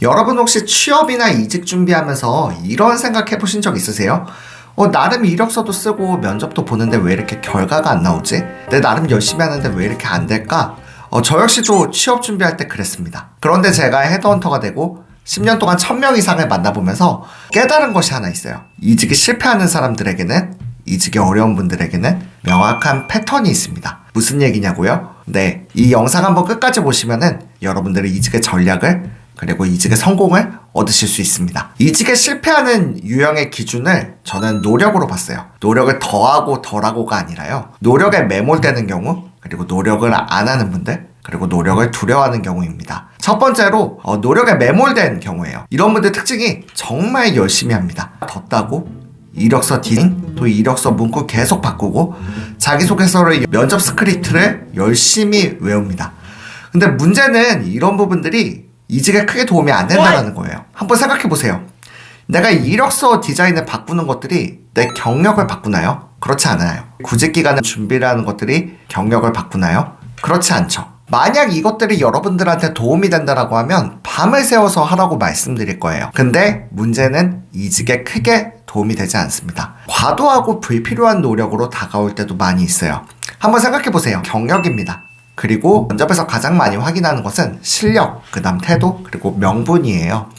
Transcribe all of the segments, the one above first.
여러분 혹시 취업이나 이직 준비하면서 이런 생각 해보신 적 있으세요? 나름 이력서도 쓰고 면접도 보는데 왜 이렇게 결과가 안 나오지? 내 나름 열심히 하는데 왜 이렇게 안 될까? 저 역시도 취업 준비할 때 그랬습니다. 그런데 제가 헤드헌터가 되고 10년 동안 1000명 이상을 만나보면서 깨달은 것이 하나 있어요. 이직이 실패하는 사람들에게는, 이직이 어려운 분들에게는 명확한 패턴이 있습니다. 무슨 얘기냐고요? 네, 이 영상 한번 끝까지 보시면은 여러분들의 이직의 전략을, 그리고 이직의 성공을 얻으실 수 있습니다. 이직에 실패하는 유형의 기준을 저는 노력으로 봤어요. 노력을 더하고 덜하고가 아니라요. 노력에 매몰되는 경우, 그리고 노력을 안 하는 분들, 그리고 노력을 두려워하는 경우입니다. 첫 번째로 노력에 매몰된 경우예요. 이런 분들 특징이 정말 열심히 합니다. 덧다고 이력서 디자인, 또 이력서 문구 계속 바꾸고 자기소개서를 면접 스크립트를 열심히 외웁니다. 근데 문제는 이런 부분들이 이직에 크게 도움이 안 된다는 거예요. 한번 생각해보세요. 내가 이력서 디자인을 바꾸는 것들이 내 경력을 바꾸나요? 그렇지 않아요. 구직기간을 준비를 하는 것들이 경력을 바꾸나요? 그렇지 않죠. 만약 이것들이 여러분들한테 도움이 된다라고 하면 밤을 새워서 하라고 말씀드릴 거예요. 근데 문제는 이직에 크게 도움이 되지 않습니다. 과도하고 불필요한 노력으로 다가올 때도 많이 있어요. 한번 생각해보세요. 경력입니다. 그리고 면접에서 가장 많이 확인하는 것은 실력, 그 다음 태도, 그리고 명분이에요.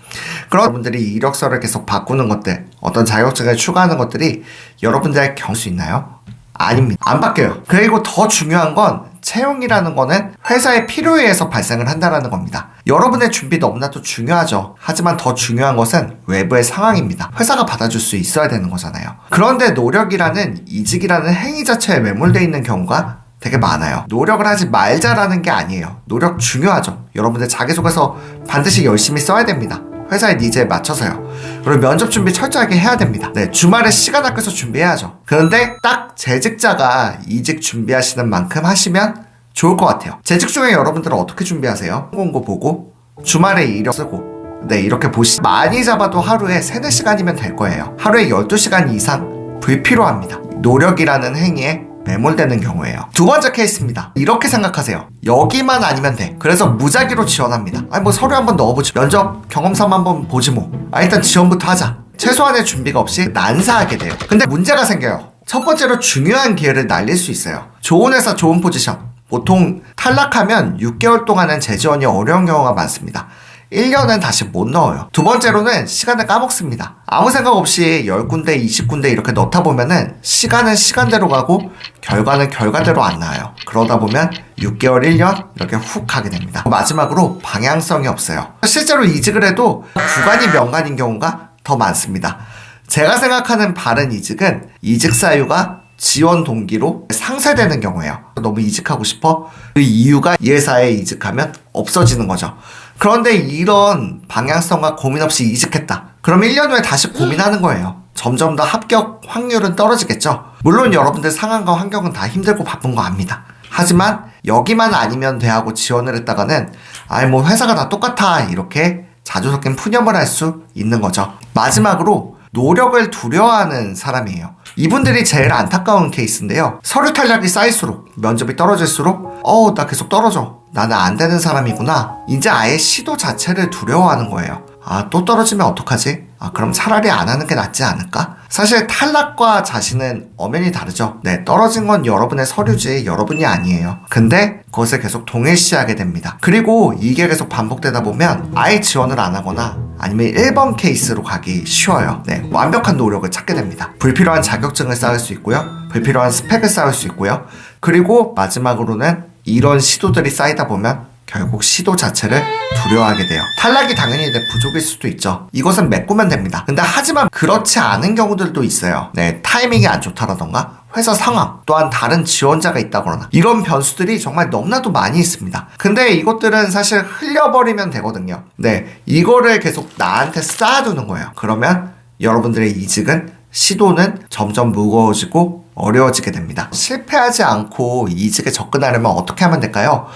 그런 여러분들이 이력서를 계속 바꾸는 것들, 어떤 자격증을 추가하는 것들이 여러분들의 경험일 수 있나요? 아닙니다. 안 바뀌어요. 그리고 더 중요한 건 채용이라는 거는 회사의 필요에 의해서 발생을 한다는 겁니다. 여러분의 준비 너무나도 중요하죠. 하지만 더 중요한 것은 외부의 상황입니다. 회사가 받아줄 수 있어야 되는 거잖아요. 그런데 노력이라는, 이직이라는 행위 자체에 매몰되어 있는 경우가 되게 많아요. 노력을 하지 말자라는 게 아니에요. 노력 중요하죠. 여러분들 자기소개서 반드시 열심히 써야 됩니다. 회사의 니즈에 맞춰서요. 그리고 면접 준비 철저하게 해야 됩니다. 네, 주말에 시간 아껴서 준비해야죠. 그런데 딱 재직자가 이직 준비하시는 만큼 하시면 좋을 것 같아요. 재직 중에 여러분들은 어떻게 준비하세요? 공고 보고 주말에 이력 쓰고, 네, 이렇게 많이 잡아도 하루에 3, 4시간이면 될 거예요. 하루에 12시간 이상 불필요합니다. 노력이라는 행위에 매몰되는 경우예요. 두 번째 케이스입니다. 이렇게 생각하세요. 여기만 아니면 돼. 그래서 무작위로 지원합니다. 뭐 서류 한번 넣어보지, 면접 경험삼 한번 보지 뭐. 일단 지원부터 하자. 최소한의 준비가 없이 난사하게 돼요. 근데 문제가 생겨요. 첫 번째로 중요한 기회를 날릴 수 있어요. 좋은 회사, 좋은 포지션. 보통 탈락하면 6개월 동안은 재지원이 어려운 경우가 많습니다. 1년은 다시 못 넣어요. 두 번째로는 시간을 까먹습니다. 아무 생각 없이 10군데, 20군데 이렇게 넣다 보면은 시간은 시간대로 가고 결과는 결과대로 안 나와요. 그러다 보면 6개월, 1년 이렇게 훅 가게 됩니다. 마지막으로 방향성이 없어요. 실제로 이직을 해도 구간이 명간인 경우가 더 많습니다. 제가 생각하는 바른 이직은 이직 사유가 지원 동기로 상쇄되는 경우예요. 너무 이직하고 싶어? 그 이유가 이 회사에 이직하면 없어지는 거죠. 그런데 이런 방향성과 고민 없이 이직했다. 그럼 1년 후에 다시 고민하는 거예요. 점점 더 합격 확률은 떨어지겠죠. 물론 여러분들 상황과 환경은 다 힘들고 바쁜 거 압니다. 하지만 여기만 아니면 돼 하고 지원을 했다가는 뭐 회사가 다 똑같아 이렇게 자주 섞인 푸념을 할 수 있는 거죠. 마지막으로 노력을 두려워하는 사람이에요. 이분들이 제일 안타까운 케이스인데요. 서류 탄력이 쌓일수록, 면접이 떨어질수록 나 계속 떨어져. 나는 안 되는 사람이구나. 이제 아예 시도 자체를 두려워하는 거예요. 또 떨어지면 어떡하지? 그럼 차라리 안 하는 게 낫지 않을까? 사실 탈락과 자신은 엄연히 다르죠. 네, 떨어진 건 여러분의 서류지 여러분이 아니에요. 근데 그것을 계속 동일시하게 됩니다. 그리고 이게 계속 반복되다 보면 아예 지원을 안 하거나 아니면 1번 케이스로 가기 쉬워요. 네, 완벽한 노력을 찾게 됩니다. 불필요한 자격증을 쌓을 수 있고요. 불필요한 스펙을 쌓을 수 있고요. 그리고 마지막으로는 이런 시도들이 쌓이다 보면 결국 시도 자체를 두려워하게 돼요. 탈락이 당연히 내 부족일 수도 있죠. 이것은 메꾸면 됩니다. 근데 하지만 그렇지 않은 경우들도 있어요. 네, 타이밍이 안 좋다라던가 회사 상황, 또한 다른 지원자가 있다거나 이런 변수들이 정말 너무나도 많이 있습니다. 근데 이것들은 사실 흘려버리면 되거든요. 네, 이거를 계속 나한테 쌓아두는 거예요. 그러면 여러분들의 이직은, 시도는 점점 무거워지고 어려워지게 됩니다. 실패하지 않고 이직에 접근하려면 어떻게 하면 될까요?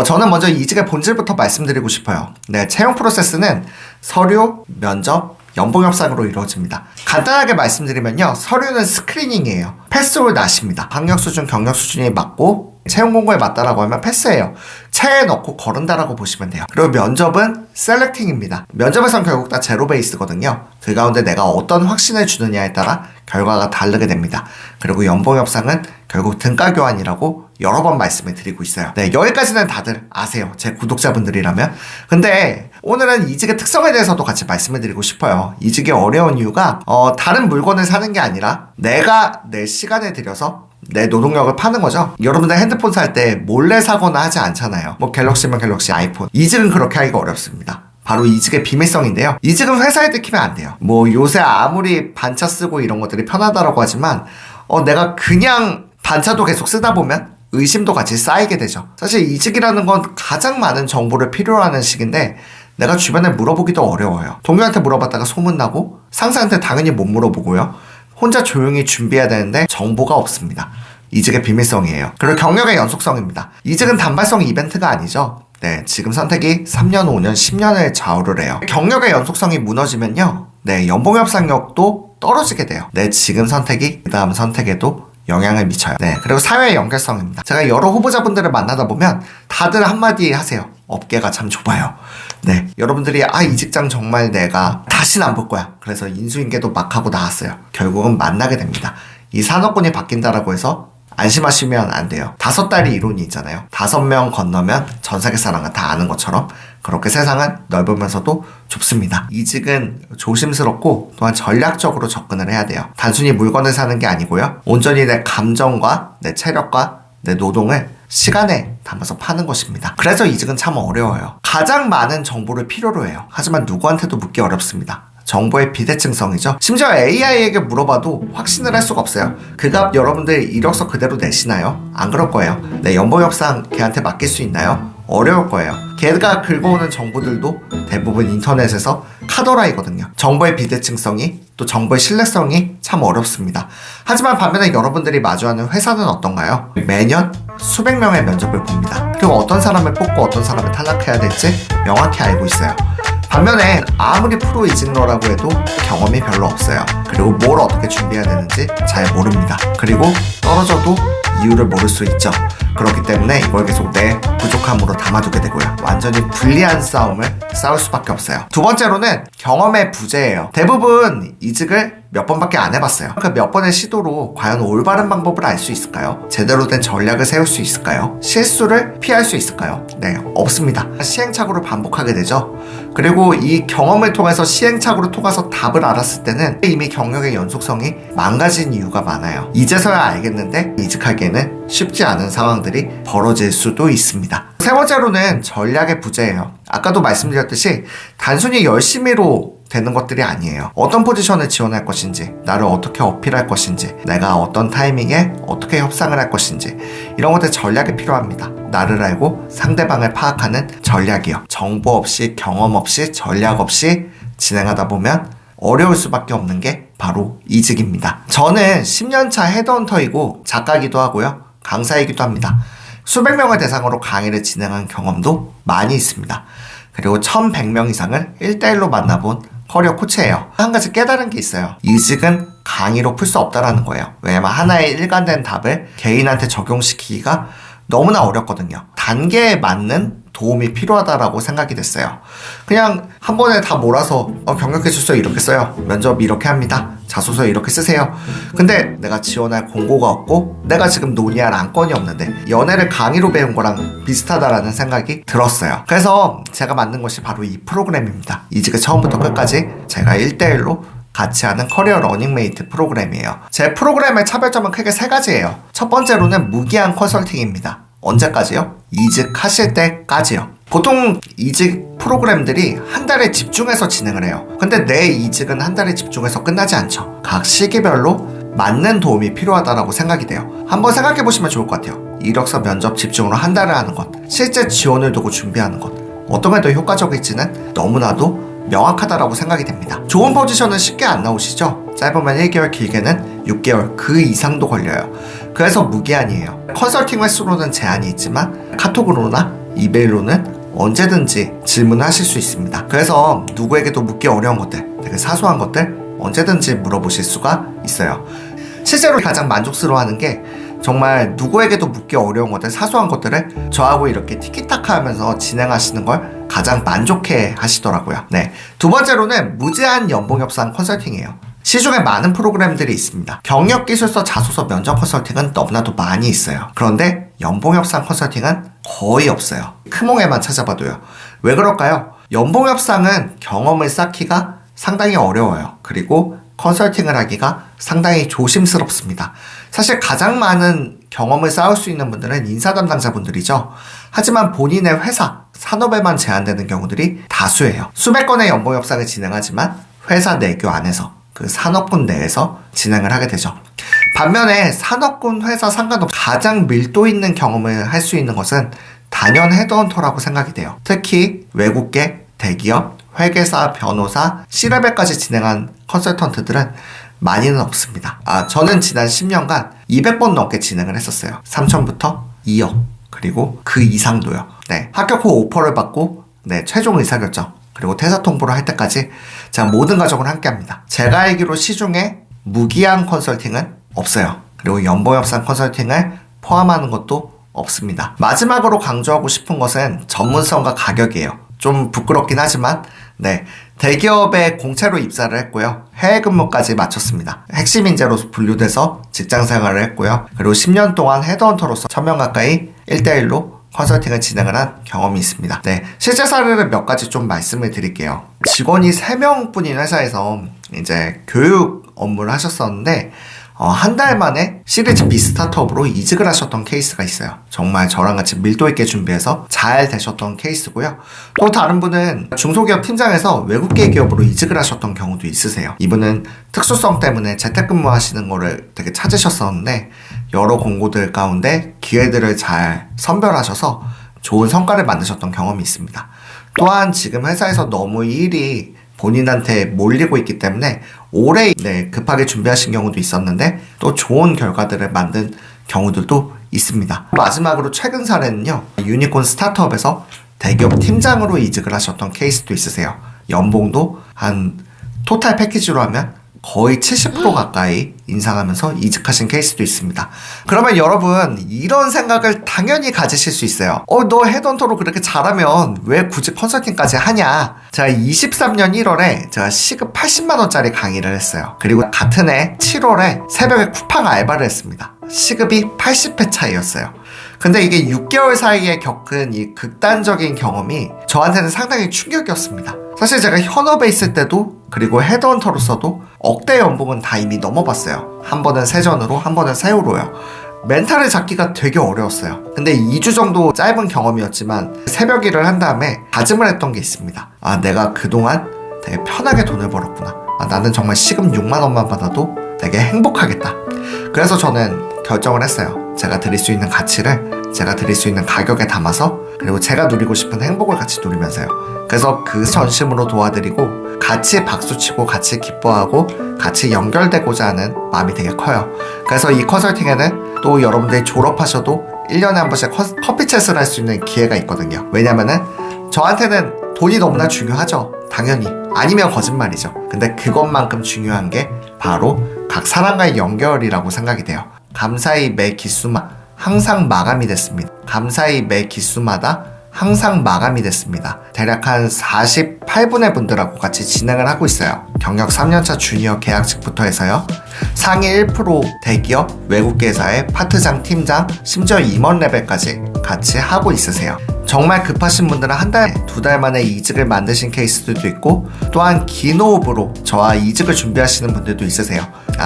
저는 먼저 이직의 본질부터 말씀드리고 싶어요. 네, 채용 프로세스는 서류, 면접, 연봉 협상으로 이루어집니다. 간단하게 말씀드리면요. 서류는 스크리닝이에요. 패스올 낫입니다. 학력 수준, 경력 수준이 맞고 채용 공고에 맞다라고 하면 패스해요. 체에 넣고 거른다라고 보시면 돼요. 그리고 면접은 셀렉팅입니다. 면접에선 결국 다 제로 베이스거든요. 그 가운데 내가 어떤 확신을 주느냐에 따라 결과가 다르게 됩니다. 그리고 연봉 협상은 결국 등가 교환이라고 여러 번 말씀을 드리고 있어요. 네, 여기까지는 다들 아세요. 제 구독자분들이라면. 근데 오늘은 이직의 특성에 대해서도 같이 말씀을 드리고 싶어요. 이직이 어려운 이유가 다른 물건을 사는 게 아니라 내가 내 시간을 들여서 내 노동력을 파는 거죠. 여러분들 핸드폰 살 때 몰래 사거나 하지 않잖아요. 뭐 갤럭시면 갤럭시, 아이폰. 이직은 그렇게 하기가 어렵습니다. 바로 이직의 비밀성인데요. 이직은 회사에 들키면 안 돼요. 뭐 요새 아무리 반차 쓰고 이런 것들이 편하다라고 하지만 내가 그냥 반차도 계속 쓰다 보면 의심도 같이 쌓이게 되죠. 사실 이직이라는 건 가장 많은 정보를 필요로 하는 시기인데 내가 주변에 물어보기도 어려워요. 동료한테 물어봤다가 소문나고 상사한테 당연히 못 물어보고요. 혼자 조용히 준비해야 되는데 정보가 없습니다. 이직의 비밀성이에요. 그리고 경력의 연속성입니다. 이직은 단발성 이벤트가 아니죠. 네, 지금 선택이 3년, 5년, 10년을 좌우를 해요. 경력의 연속성이 무너지면요. 네, 연봉 협상력도 떨어지게 돼요. 네, 지금 선택이 그 다음 선택에도 영향을 미쳐요. 네, 그리고 사회의 연결성입니다. 제가 여러 후보자분들을 만나다 보면 다들 한마디 하세요. 업계가 참 좁아요. 네, 여러분들이 이 직장 정말 내가 다시는 안 볼 거야. 그래서 인수인계도 막 하고 나왔어요. 결국은 만나게 됩니다. 이 산업군이 바뀐다라고 해서 안심하시면 안 돼요. 5달이 이론이 있잖아요. 5명 건너면 전 세계 사람은 다 아는 것처럼 그렇게 세상은 넓으면서도 좁습니다. 이직은 조심스럽고 또한 전략적으로 접근을 해야 돼요. 단순히 물건을 사는 게 아니고요. 온전히 내 감정과 내 체력과 내 노동을 시간에 담아서 파는 것입니다. 그래서 이직은 참 어려워요. 가장 많은 정보를 필요로 해요. 하지만 누구한테도 묻기 어렵습니다. 정보의 비대칭성이죠. 심지어 AI에게 물어봐도 확신을 할 수가 없어요. 그 값 여러분들 이력서 그대로 내시나요? 안 그럴 거예요. 내 연봉 협상 걔한테 맡길 수 있나요? 어려울 거예요. 걔가 긁어오는 정보들도 대부분 인터넷에서 카더라이거든요. 정보의 비대칭성이 또 정보의 신뢰성이 참 어렵습니다. 하지만 반면에 여러분들이 마주하는 회사는 어떤가요? 매년 수백 명의 면접을 봅니다. 그리고 어떤 사람을 뽑고 어떤 사람을 탈락해야 될지 명확히 알고 있어요. 반면에 아무리 프로 이직러라고 해도 경험이 별로 없어요. 그리고 뭘 어떻게 준비해야 되는지 잘 모릅니다. 그리고 떨어져도 이유를 모를 수 있죠. 그렇기 때문에 이걸 계속 내 부족함으로 담아두게 되고요. 완전히 불리한 싸움을 싸울 수밖에 없어요. 두 번째로는 경험의 부재예요. 대부분 이직을 몇 번밖에 안 해봤어요. 그 몇 번의 시도로 과연 올바른 방법을 알 수 있을까요? 제대로 된 전략을 세울 수 있을까요? 실수를 피할 수 있을까요? 네, 없습니다. 시행착오를 반복하게 되죠. 그리고 이 경험을 통해서 시행착오를 통해서 답을 알았을 때는 이미 경력의 연속성이 망가진 이유가 많아요. 이제서야 알겠는데 이직하기에는 쉽지 않은 상황들이 벌어질 수도 있습니다. 세 번째로는 전략의 부재예요. 아까도 말씀드렸듯이 단순히 열심히로 되는 것들이 아니에요. 어떤 포지션을 지원할 것인지, 나를 어떻게 어필할 것인지, 내가 어떤 타이밍에 어떻게 협상을 할 것인지, 이런 것들 전략이 필요합니다. 나를 알고 상대방을 파악하는 전략이요. 정보 없이, 경험 없이, 전략 없이 진행하다 보면 어려울 수밖에 없는 게 바로 이직입니다. 저는 10년차 헤드헌터이고 작가이기도 하고요. 강사이기도 합니다. 수백 명을 대상으로 강의를 진행한 경험도 많이 있습니다. 그리고 1100명 이상을 1대1로 만나본 커리어 코치예요. 한 가지 깨달은 게 있어요. 이직은 강의로 풀 수 없다라는 거예요. 왜냐면 하나의 일관된 답을 개인한테 적용시키기가 너무나 어렵거든요. 단계에 맞는 도움이 필요하다라고 생각이 됐어요. 그냥 한 번에 다 몰아서 경력해주세요 이렇게 써요. 면접 이렇게 합니다. 자소서 이렇게 쓰세요. 근데 내가 지원할 공고가 없고 내가 지금 논의할 안건이 없는데 연애를 강의로 배운 거랑 비슷하다라는 생각이 들었어요. 그래서 제가 만든 것이 바로 이 프로그램입니다. 이직을 처음부터 끝까지 제가 1대1로 같이 하는 커리어 러닝메이트 프로그램이에요. 제 프로그램의 차별점은 크게 3가지예요. 첫 번째로는 무기한 컨설팅입니다. 언제까지요? 이직하실 때까지요. 보통 이직 프로그램들이 한 달에 집중해서 진행을 해요. 근데 내 이직은 한 달에 집중해서 끝나지 않죠. 각 시기별로 맞는 도움이 필요하다고 생각이 돼요. 한번 생각해 보시면 좋을 것 같아요. 이력서 면접 집중으로 한 달을 하는 것, 실제 지원을 두고 준비하는 것, 어떤 게 더 효과적일지는 너무나도 명확하다라고 생각이 됩니다. 좋은 포지션은 쉽게 안 나오시죠? 짧으면 1개월, 길게는 6개월, 그 이상도 걸려요. 그래서 무기한이에요. 컨설팅 횟수로는 제한이 있지만 카톡으로나 이메일로는 언제든지 질문하실 수 있습니다. 그래서 누구에게도 묻기 어려운 것들, 되게 사소한 것들 언제든지 물어보실 수가 있어요. 실제로 가장 만족스러워하는 게 정말 누구에게도 묻기 어려운 것들, 사소한 것들을 저하고 이렇게 티키타카 하면서 진행하시는 걸 가장 만족해 하시더라고요. 네. 두 번째로는 무제한 연봉 협상 컨설팅이에요. 시중에 많은 프로그램들이 있습니다. 경력기술서, 자소서, 면접 컨설팅은 너무나도 많이 있어요. 그런데 연봉 협상 컨설팅은 거의 없어요. 크몽에만 찾아봐도요. 왜 그럴까요? 연봉 협상은 경험을 쌓기가 상당히 어려워요. 그리고 컨설팅을 하기가 상당히 조심스럽습니다. 사실 가장 많은 경험을 쌓을 수 있는 분들은 인사 담당자분들이죠. 하지만 본인의 회사, 산업에만 제한되는 경우들이 다수예요. 수백 건의 연봉 협상을 진행하지만 회사 내교 안에서, 그 산업군 내에서 진행을 하게 되죠. 반면에 산업군 회사 상관없이 가장 밀도 있는 경험을 할 수 있는 것은 단연 헤드헌터라고 생각이 돼요. 특히 외국계, 대기업, 회계사, 변호사, C레벨까지 진행한 컨설턴트들은 많이는 없습니다. 저는 지난 10년간 200번 넘게 진행을 했었어요. 3천부터 2억, 그리고 그 이상도요. 네, 합격 후 오퍼를 받고, 네, 최종 의사결정, 그리고 퇴사 통보를 할 때까지 제가 모든 과정을 함께 합니다. 제가 알기로 시중에 무기한 컨설팅은 없어요. 그리고 연봉협상 컨설팅을 포함하는 것도 없습니다. 마지막으로 강조하고 싶은 것은 전문성과 가격이에요. 좀 부끄럽긴 하지만, 네, 대기업에 공채로 입사를 했고요. 해외 근무까지 마쳤습니다. 핵심 인재로 분류돼서 직장 생활을 했고요. 그리고 10년 동안 헤드헌터로서 1000명 가까이 1대1로 컨설팅을 진행을 한 경험이 있습니다. 네, 실제 사례를 몇 가지 좀 말씀을 드릴게요. 직원이 3명뿐인 회사에서 이제 교육 업무를 하셨었는데, 한 달 만에 시리즈 B 스타트업으로 이직을 하셨던 케이스가 있어요. 정말 저랑 같이 밀도 있게 준비해서 잘 되셨던 케이스고요. 또 다른 분은 중소기업 팀장에서 외국계 기업으로 이직을 하셨던 경우도 있으세요. 이분은 특수성 때문에 재택근무 하시는 거를 되게 찾으셨었는데, 여러 공고들 가운데 기회들을 잘 선별하셔서 좋은 성과를 만드셨던 경험이 있습니다. 또한 지금 회사에서 너무 일이 본인한테 몰리고 있기 때문에 오래 급하게 준비하신 경우도 있었는데 또 좋은 결과들을 만든 경우들도 있습니다. 마지막으로 최근 사례는요, 유니콘 스타트업에서 대기업 팀장으로 이직을 하셨던 케이스도 있으세요. 연봉도 한 토탈 패키지로 하면 거의 70% 가까이 인상하면서 이직하신 케이스도 있습니다. 그러면 여러분, 이런 생각을 당연히 가지실 수 있어요. 너 헤드헌터로 그렇게 잘하면 왜 굳이 컨설팅까지 하냐? 제가 23년 1월에 제가 시급 80만원짜리 강의를 했어요. 그리고 같은 해 7월에 새벽에 쿠팡 알바를 했습니다. 시급이 80배 차이였어요. 근데 이게 6개월 사이에 겪은 이 극단적인 경험이 저한테는 상당히 충격이었습니다. 사실 제가 현업에 있을 때도, 그리고 헤드헌터로서도 억대 연봉은 다 이미 넘어봤어요. 한 번은 세전으로, 한 번은 세후로요. 멘탈을 잡기가 되게 어려웠어요. 근데 2주 정도 짧은 경험이었지만 새벽 일을 한 다음에 다짐을 했던 게 있습니다. 내가 그동안 되게 편하게 돈을 벌었구나. 나는 정말 시급 6만 원만 받아도 되게 행복하겠다. 그래서 저는 결정을 했어요. 제가 드릴 수 있는 가치를 제가 드릴 수 있는 가격에 담아서, 그리고 제가 누리고 싶은 행복을 같이 누리면서요. 그래서 그 전심으로 도와드리고 같이 박수치고 같이 기뻐하고 같이 연결되고자 하는 마음이 되게 커요. 그래서 이 컨설팅에는 또 여러분들이 졸업하셔도 1년에 한 번씩 커피챗을 할 수 있는 기회가 있거든요. 왜냐면은 저한테는 돈이 너무나 중요하죠. 당연히. 아니면 거짓말이죠. 근데 그것만큼 중요한 게 바로 각 사람과의 연결이라고 생각이 돼요. 감사히 매 기수마다 항상 마감이 됐습니다. 감사히 매 기수마다 항상 마감이 됐습니다. 대략 한 48분의 분들하고 같이 진행을 하고 있어요. 경력 3년차 주니어 계약직부터 해서요. 상위 1% 대기업, 외국계사의 파트장, 팀장, 심지어 임원 레벨까지 같이 하고 있으세요. 정말 급하신 분들은 한 달, 2달 만에 이직을 만드신 케이스들도 있고, 또한 긴 호흡으로 저와 이직을 준비하시는 분들도 있으세요.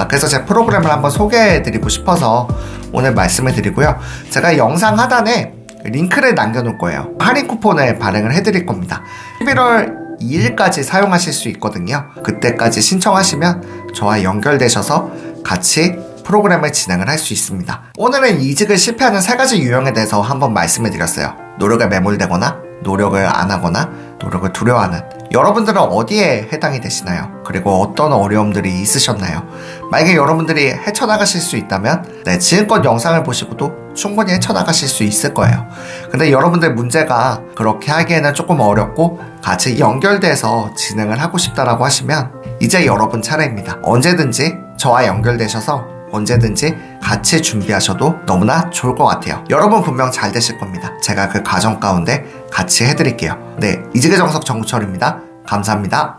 그래서 제 프로그램을 한번 소개해드리고 싶어서 오늘 말씀을 드리고요. 제가 영상 하단에 링크를 남겨놓을 거예요. 할인 쿠폰을 발행을 해드릴 겁니다. 11월 2일까지 사용하실 수 있거든요. 그때까지 신청하시면 저와 연결되셔서 같이 프로그램을 진행을 할 수 있습니다. 오늘은 이직을 실패하는 3가지 유형에 대해서 한번 말씀을 드렸어요. 노력에 매몰되거나, 노력을 안 하거나, 노력을 두려워하는, 여러분들은 어디에 해당이 되시나요? 그리고 어떤 어려움들이 있으셨나요? 만약에 여러분들이 헤쳐나가실 수 있다면 지금껏 영상을 보시고도 충분히 헤쳐나가실 수 있을 거예요. 근데 여러분들 문제가 그렇게 하기에는 조금 어렵고 같이 연결돼서 진행을 하고 싶다라고 하시면 이제 여러분 차례입니다. 언제든지 저와 연결되셔서 언제든지 같이 준비하셔도 너무나 좋을 것 같아요. 여러분 분명 잘 되실 겁니다. 제가 그 과정 가운데 같이 해드릴게요. 네, 이직의 정석 정우철입니다. 감사합니다.